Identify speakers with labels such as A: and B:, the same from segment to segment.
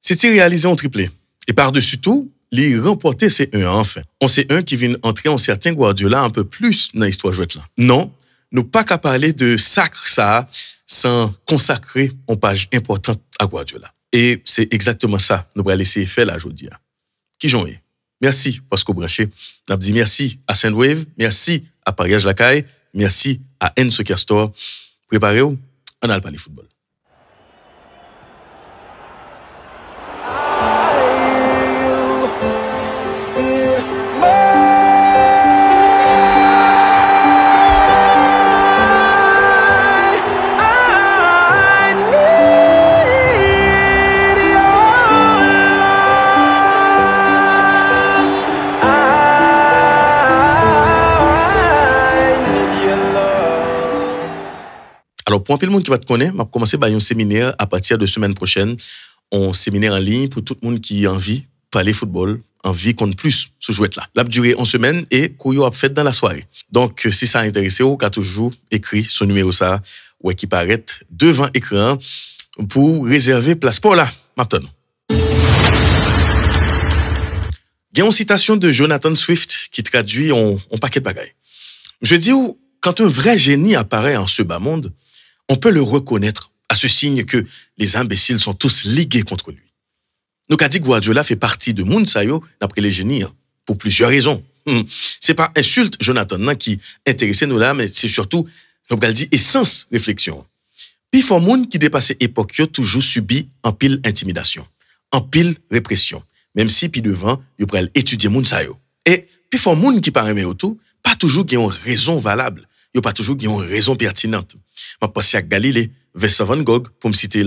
A: C'est-il réalisé en triplé. Et par-dessus tout, les remporter C1 enfin. On C1 qui vient entrer en certain Guardiola un peu plus dans l'histoire jouette là. Non, nous pas qu'à parler de sacre ça sans consacrer une page importante à Guardiola. Et c'est exactement ça nous allons laisser faire là aujourd'hui. Qui j'en ai? Merci parce que vous branchez. Nous dit merci à Sandwave, merci à Pariage Lacaille, merci à N Soccer Store. Préparez-vous, on a le parler football. Alors, pour un peu le monde qui va te connaître, je vais commencer par un séminaire à partir de semaine prochaine. Un séminaire en ligne pour tout le monde qui a envie de parler football, envie qu'on plus ce jouet là. La durée en semaine et qu'on a fait dans la soirée. Donc, si ça a intéressé, vous avez toujours écrit son numéro ça, ou qui paraît devant l'écran pour réserver place pour là. Maintenant. Il y a une citation de Jonathan Swift qui traduit en paquet de bagailles. Je dis où, quand un vrai génie apparaît en ce bas monde, on peut le reconnaître à ce signe que les imbéciles sont tous ligués contre lui. Nous qu'a dit Guardiola fait partie de Mounsayo d'après les génies pour plusieurs raisons. C'est pas insulte Jonathan qui intéressait nous là, mais c'est surtout, nous qu'a dit essence réflexion. Puis for moun qui dépassait époque yo toujours subi en pile intimidation, en pile répression, même si puis devant yo pral étudier Mounsayo. Et puis for moun qui pas aimer autour, pas toujours qui ont raison valable, yo pas toujours qui ont raison pertinente. Je pense à Galilée, Vincent van Gogh, pour me citer,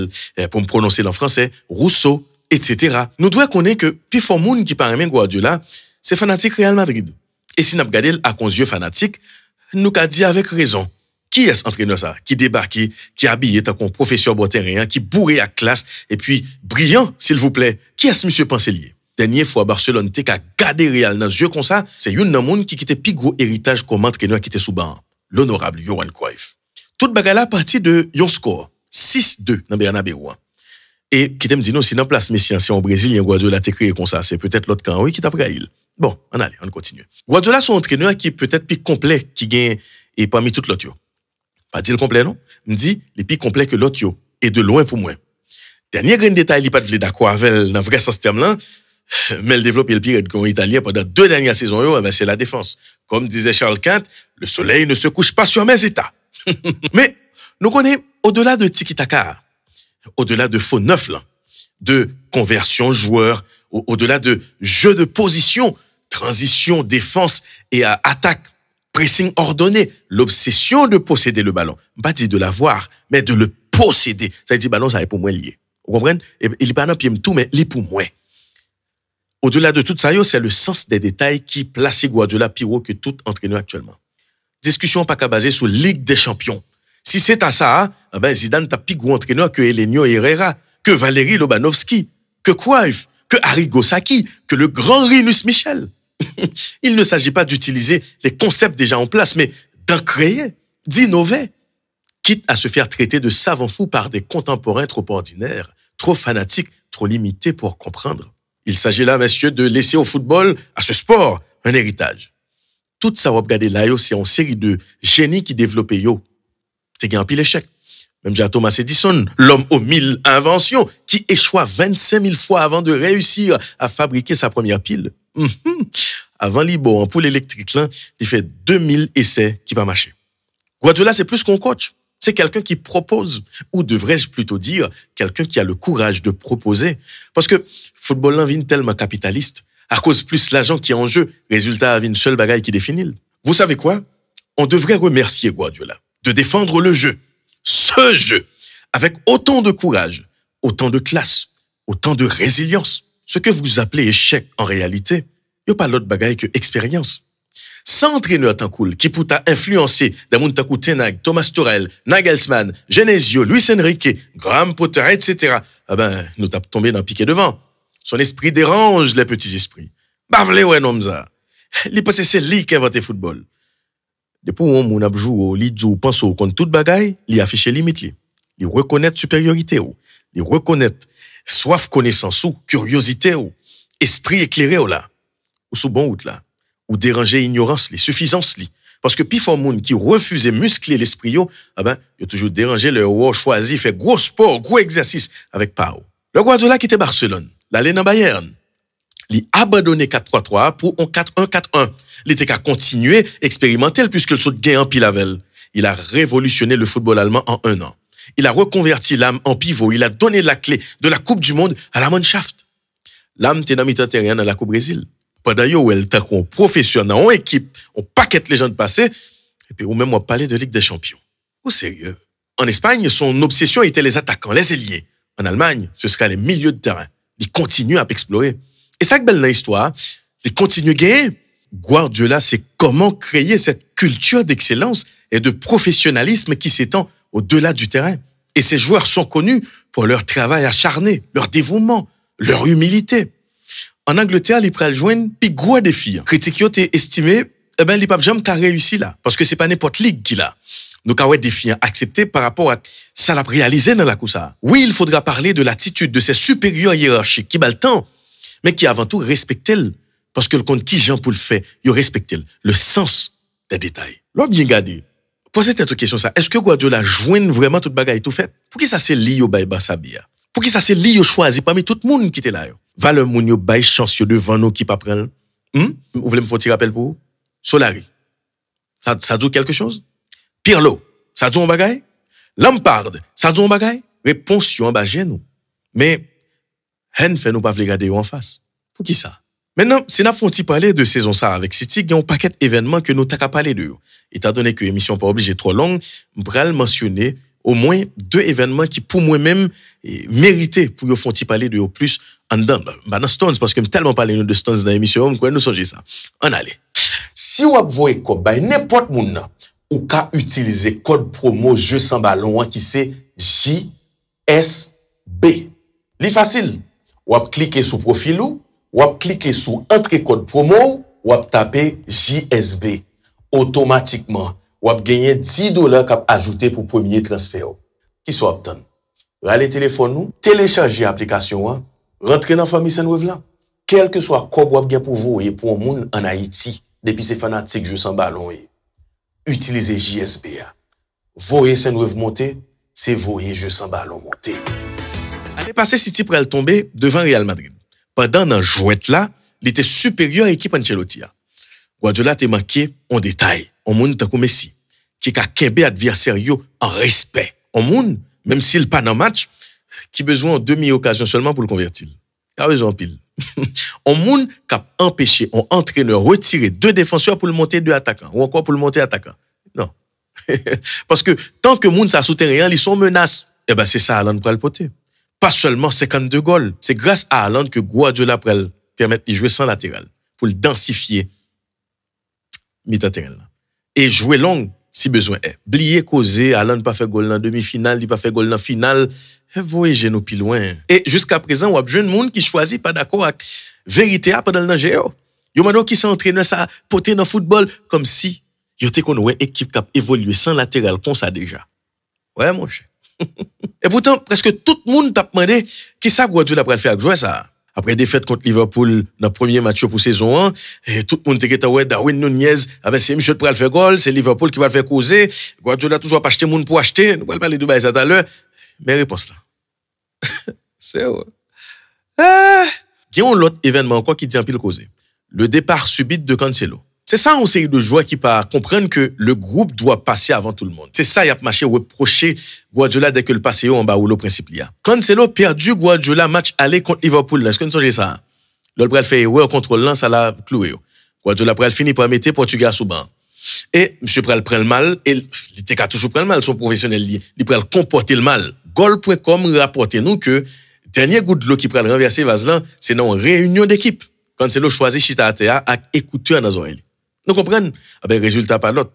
A: pour me prononcer en français, Rousseau, etc. Nous devons connaître que, puis for moun qui parle Guardiola, c'est fanatique Real Madrid. Et si nous regardons à cause yeux fanatique, nous qu'a dit avec raison. Qui est ce entraîneur ça? Qui débarque, qui habillé tant qu'on professeur boterien, qui bourré à classe, et puis brillant, s'il vous plaît. Qui est ce monsieur Pancelier? Dernière fois Barcelone, t'es qu'à garder Real dans les yeux comme ça, c'est une monde qui quittait plus gros héritage comme entraîneur qui était sous banc. L'honorable Johan Cruyff. Toute bagarre là partie de yon score 6-2 dans Bernabéu. Et qui t'aime dire non si dans place Messi ancien au Brésil, il y a Guardiola t'est créé comme ça, c'est peut-être l'autre camp oui qui t'a pris il. Bon, on continue. Guardiola son entraîneur qui est peut-être plus complet qui gagne et parmi toutes l'autre yo. Pas dire le complet non, me dit les plus complet que l'autre yo et de loin pour moi. Dernier grain de détail, il pas de d'accord avec dans vrai sens terme là. Mais le développé le pire de italien pendant 2 dernières saisons, c'est la défense. Comme disait Charles Quint, le soleil ne se couche pas sur mes états. Mais nous connaissons au-delà de tiki-taka, au-delà de faux neuf, là, de conversion joueur, au-delà de jeu de position, transition, défense et attaque, pressing ordonné, l'obsession de posséder le ballon. Pas dit de l'avoir, mais de le posséder. Ça veut dire ballon, ça est pour moi lié. Vous comprenez? Il n'est pas dans pied tout, mais il est pour moi. Au-delà de tout ça, c'est le sens des détails qui place Guardiola plus haut que tout entraîneur actuellement. Discussion pas qu'à baser sur Ligue des Champions. Si c'est à ça, Zidane t'a plus gros entraîneur que Elenio Herrera, que Valéry Lobanovski, que Cruyff, que Arrigo Sacchi, que le grand Rinus Michel. Il ne s'agit pas d'utiliser les concepts déjà en place, mais d'en créer, d'innover, quitte à se faire traiter de savant fou par des contemporains trop ordinaires, trop fanatiques, trop limités pour comprendre. Il s'agit là, messieurs, de laisser au football, à ce sport, un héritage. Tout ça, vous regardez là, c'est une série de génies qui développent yo. C'est un pile échec. Même j'ai Thomas Edison, l'homme aux 1000 inventions, qui échoua 25 000 fois avant de réussir à fabriquer sa première pile. Avant Libo, en poule électrique, là, il fait 2000 essais qui va marcher. Guardiola, c'est plus qu'un coach. C'est quelqu'un qui propose, ou devrais-je plutôt dire, quelqu'un qui a le courage de proposer. Parce que football là vient tellement capitaliste, à cause plus l'argent qui est en jeu, résultat vient une seule bagaille qui définit. Vous savez quoi? On devrait remercier Guardiola de défendre le jeu, ce jeu, avec autant de courage, autant de classe, autant de résilience. Ce que vous appelez échec en réalité, il n'y a pas l'autre bagaille que expérience. Sans entraîneur tant cool qui peut influencer des moun takou Tenag, Thomas Tuchel, Nagelsmann, Genesio, Luis Enrique, Graham Potter, etc. Nous t'avons tombé dans le piquet devant. Son esprit dérange les petits esprits. Bavle ouais non ça. Il pense c'est lui qui a inventé football. Depuis où on a joué, il joue pense contre toute bagaille, il affiche limite li. Il reconnaît supériorité ou, il reconnaît soif connaissance ou curiosité ou esprit éclairé ou là, ou sous bon route là, ou déranger ignorance li, suffisance li. Parce que pi fort moun qui refuse muscler l'esprit yo, il a toujours dérangé le roi choisi, fait gros sport, gros exercice avec Pau. Le Guardiola quitté Barcelone, l'aller dans Bayern. Il a abandonné 4-3-3 pour un 4-1-4-1. Il était qu'à continuer expérimenter puisque le saut de gain en pilavel. Il a révolutionné le football allemand en 1 an. Il a reconverti l'âme en pivot. Il a donné la clé de la Coupe du Monde à la Mannschaft. L'âme était dans mi-temps terrain dans la Coupe Brésil. Pendant yo, elle t'a qu'on professionnel, en équipe, on paquette les gens de passé, et puis ou même on parler de Ligue des Champions. Au sérieux. En Espagne, son obsession était les attaquants, les ailiers. En Allemagne, ce sera les milieux de terrain. Il continue à explorer. Et ça, que belle dans l'histoire, il continue à gagner. Guardiola sait comment créer cette culture d'excellence et de professionnalisme qui s'étend au-delà du terrain. Et ces joueurs sont connus pour leur travail acharné, leur dévouement, leur humilité. En Angleterre, ils prennent joindre puis gros défi. Critique yo t'est estimé, les papes jamais qu'a réussi là, parce que c'est pas n'importe ligue qui l'a. Donc a ouais défi accepté par rapport à ça l'a réalisé dans la cousa. Oui, il faudra parler de l'attitude de ces supérieurs hiérarchiques qui bat le temps, mais qui avant tout respectent parce que le compte qui Jean pour le fait, il respecte le sens des détails. L'on bien gardé. Posez cette question ça, est-ce que Guardiola joint vraiment toute bagaille tout fait? Pour qui ça c'est li au bail Sabia? Pour qui ça c'est li au choisi parmi tout le monde qui était là yo? Valeur moun yo bail chance devant nous qui pas prendre. Vous voulez me faire un petit rappel pour vous? Solari. Ça dit quelque chose? Pirlo, ça dit un bagaille? Lampard, ça dit un bagaille? Réponse yo en bas nous. Mais hen fait nous pas regarder en face. Pour qui ça? Maintenant, si nous avons parler de saison ça avec City, il y a un paquet d'événements que nous t'avons parlé de. Étant donné que l'émission pas obligée trop longue, je vais mentionner au moins 2 événements qui pour moi-même méritaient pour nous faire parler de plus en dedans. Dans Stones, parce que je tellement parlé de Stones dans l'émission, nous songez ça. On allait. Si vous voyez code, n'importe monde ou ka utiliser code promo jeu sans ballon qui c'est JSB. Li facile. Ou cliquer sur profil ou cliquer sur entrée code promo ou taper JSB. Automatiquement, ou gagner $10 cap ajouté pour premier transfert. Qui soit obtenu. Rale téléphone nous, télécharger l'application, rentrer dans famille Saint-Nouveau là. Quel que soit quoi ou bien pour vous et pour un monde en Haïti, depuis ces fanatiques jeu sans ballon, utilisez JSB. Voyez Saint-Nouveau monter, c'est voyez jeu sans ballon monter. L'année passée, City pral tomber devant Real Madrid. Pendant un jouet là, il était supérieur à l'équipe Ancelotti. Guardiola te manqué en détail. On monde tant que Messi, qui a kembe adversaire en respect. On monde, même s'il pas dans match, qui besoin de demi-occasion seulement pour le convertir. Il a besoin pile. On monde qui a empêché un entraîneur retirer 2 défenseurs pour le monter 2 attaquants ou encore pour le monter attaquant. Non. Parce que tant que monde ça souterrain, ils sont menaces. Eh ben c'est ça Haaland pral poter. Pas seulement 52 goals, c'est grâce à Haaland que Guardiola pral permettre de jouer sans latéral pour le densifier mi-temps terrain là. Et jouer long si besoin est. Blier causer Haaland pas fait goal dans demi-finale, il pas fait goal dans finale. Voyez nous plus loin. Et jusqu'à présent, on a jeune monde qui choisit pas d'accord avec vérité pendant le danger. Yo mando qui s'entraîne ça poter dans football comme si yo te kon ouais équipe qui a évolué sans latéral comme ça déjà. Ouais mon cher. Et pourtant presque tout le monde t'a demandé qui ça Guardiola pral faire jouer ça. Après défaite contre Liverpool dans premier match pour saison 1, et tout le monde était ouais Darwin Nunez, c'est monsieur pral faire goal, c'est Liverpool qui va le faire causer. Guardiola toujours pas acheter monde pour acheter, nous allons parler de ça tout à l'heure. Mais réponse là. C'est ouais. Il y a un autre événement encore qui dit en pile causé. Le départ subit de Cancelo. C'est ça une série de joueurs qui pas comprendre que le groupe doit passer avant tout le monde. C'est ça y a marché reprocher Guardiola dès que le passé en bas ou le principe là. Cancelo perdu Guardiola match aller contre Liverpool. Est-ce que vous savez ça? L'autre pral fait erreur contrôle lance à la cloué. Guardiola pral fini par mettre Portugal sous banc. Et monsieur pral prend le mal et il était toujours prend le mal son professionnel il pral comporter le mal. Goal.com rapporte nous que dernier goût de l'eau qui pral renverser vase là, c'est dans une réunion d'équipe. Cancelo choisit chita à terre à écouter dans oreille. Nous comprenons? Résultat pas l'autre.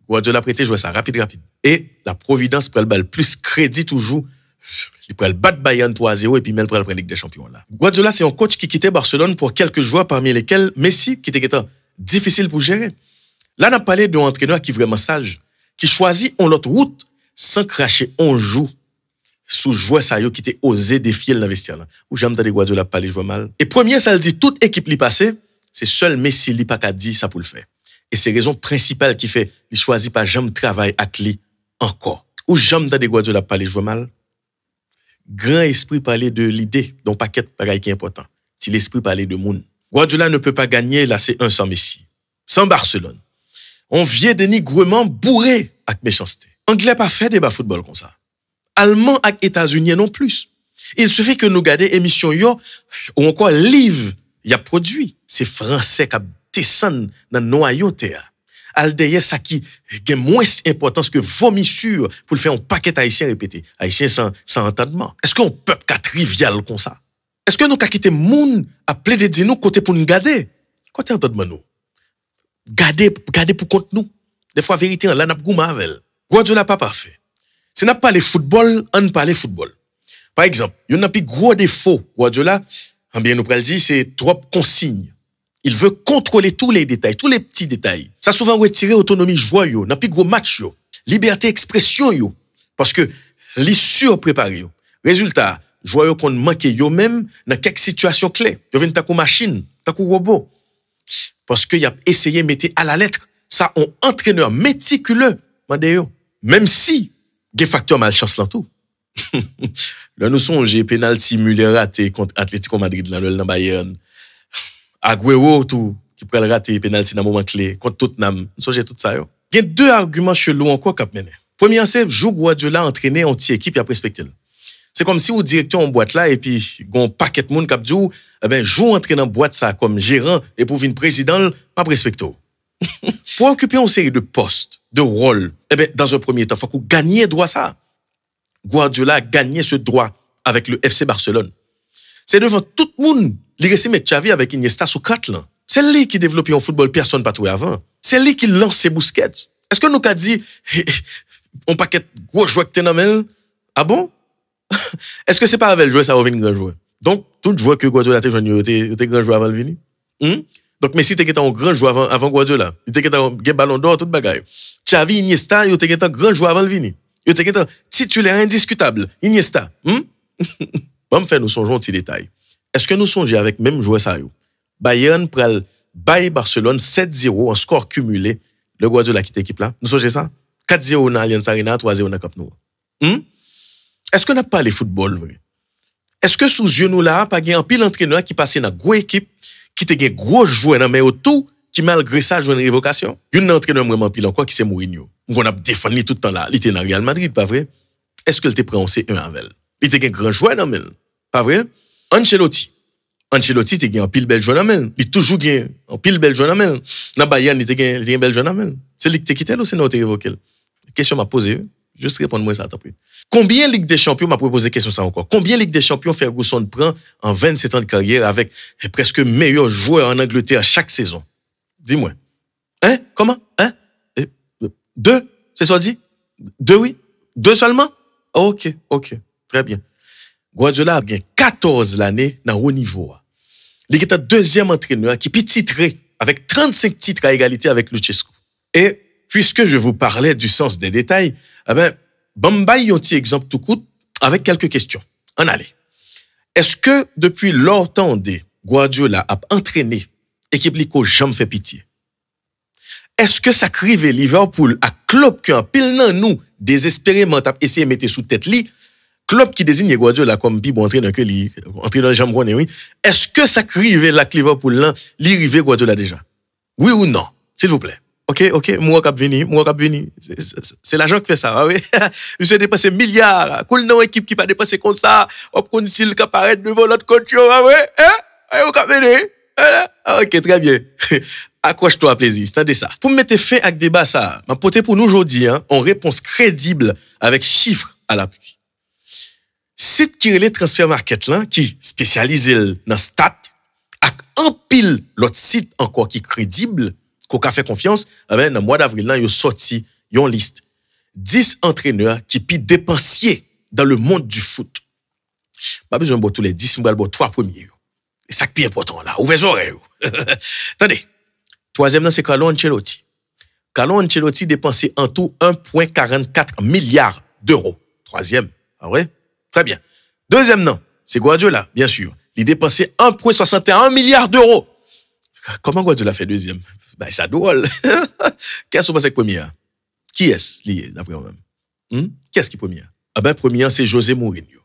A: Guardiola prêté jouer ça rapide. Et la Providence prend le plus crédit toujours. Il prend le battre Bayern 3-0 et puis même prend la Ligue des Champions là. Guardiola c'est un coach qui quittait Barcelone pour quelques joueurs parmi lesquels Messi qui était difficile pour gérer. Là on a parlé d'un entraîneur qui est vraiment sage, qui choisit une autre route sans cracher on joue. sous joueur ça yo qui était osé défier l'investisseur là. Ou j'aime de Guardiola parler jouer mal. Et premier ça le dit toute équipe li passé, c'est seul Messi li pas qu'a dit ça pour le faire. Et c'est raison principale qui fait il choisit pas jamais travail avec lui encore. Ou j'aime de Guardiola parler jouer mal. Grand esprit parler de l'idée, dont paquet bagaille qui est important. Si l'esprit parler de monde. Guardiola ne peut pas gagner la C1 sans Messi, sans Barcelone. On vient de nigrement bourré avec méchanceté. Anglais pas fait débat football comme ça. Allemand avec États-Unis non plus. Il suffit que nous gardions émission yo ou encore livre y a produit. C'est français qui descend dans noyau terre. Al derrière ça qui a moins d'importance que vomissure pour le faire un paquet haïtien répété. Haïtien sans entendement. Est-ce qu'on peut pas trivial comme ça? Est-ce que nous ka quitter moun à plaider de nous côté pour nous garder? Côté entendement nous. Garder pour compte nous. Des fois vérité là n'a pas goût avec. Guardiola pas parfait. Si n'a pas les football, on parle football. Par exemple, il y a un plus gros défaut Guardiola, bien nous pral dire c'est trop consigne. Il veut contrôler tous les détails, tous les petits détails. Ça souvent retirer autonomie joueur yo, n'a plus gros match yo, liberté expression yo parce que li surpréparé yo. Résultat, joueur yo qu'on manque yo même dans quelques situations clés. Yo vinn takou machine, takou robot. Parce que y a essayé mettre à la lettre ça un entraîneur méticuleux mande yo. Même si des facteurs malchance là tout. Là nous songe penalty Müller raté contre Atlético Madrid dans Bayern. Agüero tout qui pourrait rater penalty dans moment clé contre Tottenham. Nous songe tout ça yo. Il y a deux arguments chelous encore qu'a mené. Premier c'est jou Guardiola entraîner une petite équipe et après respecter. C'est comme si vous directeur en boîte là et puis gon paquet de monde qui dit eh ben jou entrer dans boîte ça comme gérant et pour venir président pas respecter. Pour occuper une série de postes, de rôles, eh ben dans un premier temps faut qu'on gagne droit ça. Guardiola a gagné ce droit avec le FC Barcelone. C'est devant tout le monde, il restait mettre Xavi avec Iniesta sous 4 là. C'est lui qui développait un football personne pas trouvé avant. C'est lui qui lance Busquets. Est-ce que nous qu'a dit on paquet gros joueur que t'es dans ah bon? Est-ce que c'est pas avec le joueur ça va venir grand joueur? Donc tout joueur que Guardiola était jeune était grand joueur avant le venir. Donc Messi était un grand joueur avant Guardiola. Il était un ballon d'or toute bagaille. Xavi Iniesta, il était un grand joueur avant le venir. Il était un titulaire indiscutable. Iniesta. Bon me faire nous songeons un petit détail. Est-ce que nous songeons avec même joueur ça yo? Bayern pral bay Barcelone 7-0 en score cumulé. Le Guardiola qui équipe là. Nous songeons ça? 4-0 dans Allianz Arena, 3-0 dans Camp Nou. Est-ce qu'on n'a pas les football vrai? Est-ce que sous yeux nous là pas un pile entraîneur qui passait dans grosse équipe qui te gen gros joueur dans mais autour qui malgré ça joue une révocation? Un entraîneur vraiment pile encore qui c'est Mourinho. On a défendu tout le temps là, il était dans Real Madrid pas vrai? Est-ce que il te prend en C1 avec? Il était un grand joueur dans men. Pas vrai? Ancelotti te gen un pile bel joueur dans men. Il toujours gen un pile bel joueur dans men. Dans Bayern il te gen bel joueur dans men. C'est lui qui te quitté ou c'est non te révoqué? Question m'a posé. Juste répondre-moi ça, t'as pris. Combien Ligue des Champions m'a proposé question ça encore? Combien Ligue des Champions Ferguson prend en 27 ans de carrière avec presque meilleur joueur en Angleterre chaque saison? Dis-moi. Hein? Comment? Hein? 2? C'est ça dit? 2 oui? 2 seulement? OK. Très bien. Guardiola a bien 14 l'année dans haut niveau. Il est un deuxième entraîneur qui peut titrer avec 35 titres à égalité avec Luchescu. Et puisque je vous parlais du sens des détails, eh ben, Bambay un petit exemple tout court avec quelques questions. En allez. Est-ce que depuis longtemps Guardiola a entraîné équipe Lico jamais fait pitié? Est-ce que ça crive Liverpool à club qui en pile nan nous désespérément a essayé de mettre sous tête li, club qui désigne Guardiola comme plus bon entraîneur que lui, entraîneur jamais connaît oui. Est-ce que ça crive la Liverpool là, li rive Guardiola déjà? Oui ou non? S'il vous plaît. OK, moi cap venir. C'est l'argent qui fait ça, oui. Monsieur dépensé milliards, cool non équipe qui pas dépensé comme ça, hop kon s'il ka paraître devant l'autre coach, oui. Hein? Cap venir. OK, très bien. Accroche-toi plaisir, c'est ça. Pour mettre fin avec débat ça, m'a porté pour nous aujourd'hui en réponse crédible avec chiffres à l'appui. Site qui relève Transfer Market là qui spécialisé dans stats avec un pile l'autre site encore qui crédible qu'on a fait confiance, dans le mois d'avril, là, ils ont sorti une liste. 10 entraîneurs qui pi dépensiers dans le monde du foot. Pas besoin de tous les 10, mais de 3 premiers. Et ça qui est important là. Ouvrez les oreilles. Attendez. Troisième, c'est Carlo Ancelotti. Carlo Ancelotti dépensé en tout 1,44 milliard d'euros. Troisième. Ah ouais? Très bien. Deuxième nom, c'est Guardiola, bien sûr. Il dépensait 1,61 milliard d'euros. Comment Guardiola fait deuxième? Ben, ça drôle. Qu'est-ce que c'est que premier? Qui est-ce lié, d'après moi-même? Qu'est-ce qui est premier? Ah ben, premier, c'est José Mourinho.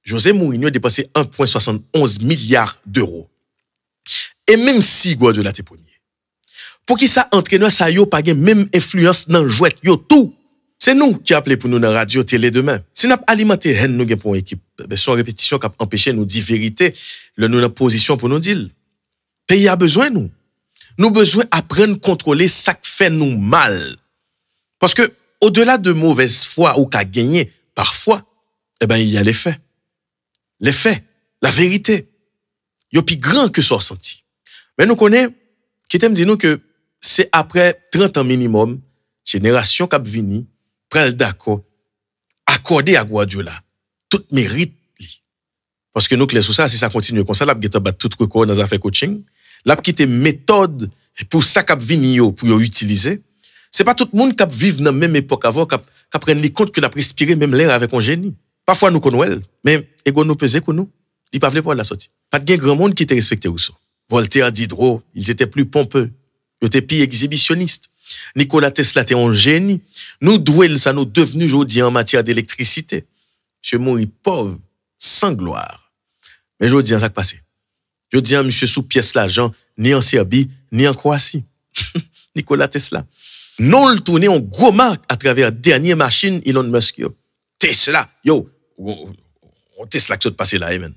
A: José Mourinho a dépensé 1,71 milliard d'euros. Et même si Guardiola était premier, pour qui ça entraîneur ça yo pas gain même influence dans jouet yo tout. C'est nous qui appelons pour nous dans radio télé demain. Si n'a alimenter haine nous pour une équipe, ben son répétition qui empêcher nous dire vérité, le nous dans position pour nous dire. Pays a besoin nous. Nous besoin apprendre contrôler ça qui fait nous mal. Parce que au-delà de mauvaise foi ou qu'a gagné parfois, eh ben il y a les faits. Les faits, la vérité. Yo plus grand que son ressenti. Mais nous connaissons qui t'aime dire nous que c'est après 30 ans minimum, génération qui a vini, pral d'accord, accordé à Guardiola, tout mérite li. Parce que nous, clés sur ça, si ça continue comme ça, la geta bat tout record dans affaire coaching, la quitter méthode pour ça qu'a vini yo, pour yo utiliser. C'est pas tout le monde qui vive dans la même époque avant, qui prenne les compte que la respirer même l'air avec un génie. Parfois nous connaissons, mais ego nous pesait que nous. Il pas pour la sortie. Pas de grand monde qui était respecté Rousseau. Voltaire, Diderot, ils étaient plus pompeux. Ils étaient plus exhibitionnistes. Nikola Tesla était un génie. Nous doués, ça nous devenu aujourd'hui en matière d'électricité. Monsieur mourit pauvre, sans gloire. Mais aujourd'hui, ça qui passé. Aujourd'hui, monsieur sous pièce l'argent, ni en Serbie, ni en Croatie. Nikola Tesla. Non le tourner en gros marque à travers dernière machine Elon Musk. Yo. Tesla, yo, Tesla qui s'est passé là, amen.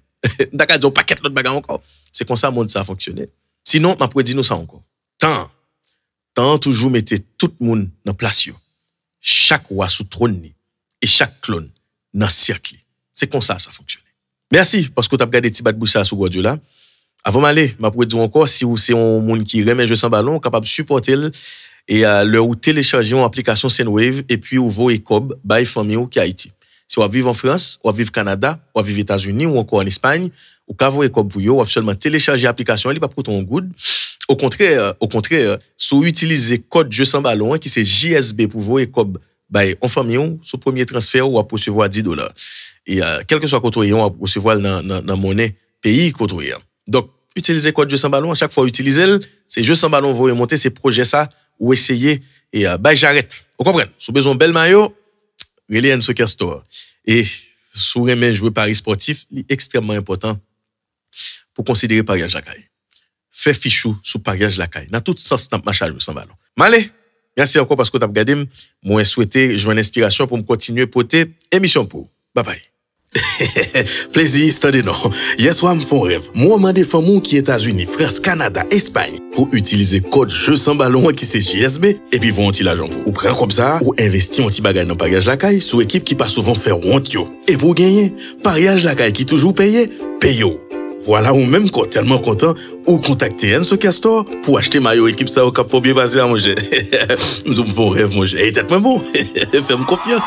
A: D'accord, ils ont paquet l'autre bagarre encore. C'est comme ça, monde, ça a fonctionné. Sinon, ma pourrait dire nous ça encore. Tant toujours mettez tout le monde dans place. Chaque roi sous trône et chaque clone dans cercle. C'est comme ça, ça fonctionne. Merci, parce que tu as regardé petit bat de bouche sur Guardiola. Avant d'aller, ma pourrait dire encore, si vous c'est un monde qui remet jeu sans ballon, capable de supporter et leur télécharger une application Sendwave et puis vous voyez Cob, by famille qui Haïti. Si vous vivez en France, ou vivez au Canada, ou vivez aux États-Unis, ou encore en Espagne, ou quand vous comme pour vous, seulement télécharger l'application, il pas pour ton good. Au contraire, si vous utilisez code jeu sans ballon, qui c'est JSB pour vous et comme, en famille, sur premier transfert, ou à recevoir $10. Et, quel que soit côté, on va recevoir dans monnaie pays côté. Donc, utilisez code jeu sans ballon, à chaque fois utilisez c'est jeu sans ballon, vous remontez ces projets ça, ou essayez, et, j'arrête. Vous comprenez? Si vous avez besoin de bel maillot, relais un soccer store. Et, sous remet jouer paris sportif, c'est extrêmement important pour considérer pariage la caille. Fait fichou sous pariage la caille. Dans tout sens, dans match à jouer sans ballon. Malé, merci encore parce que tu as regardé. Moi, souhaité joindre inspiration pour me continuer à porter émission pour. Bye bye.
B: Plaisir, attendez non. Hier soir, me font rêve. Moi, m'a des familles qui États-Unis, France, Canada, Espagne, pour utiliser code jeu sans ballon qui c'est JSB, et puis vont l'argent pour. Ou prendre comme ça, ou investir un petit bagage dans pariage la caille, sous équipe qui pas souvent faire honte yo. Et pour gagner, pariage la caille qui toujours payé, payo. Voilà, ou même quand tellement content, ou contacter Enso Castor pour acheter maillot équipe ça au cap faut bien passer à manger. Nous me font rêve, manger. Et tête moi bon. Fais-moi confiance.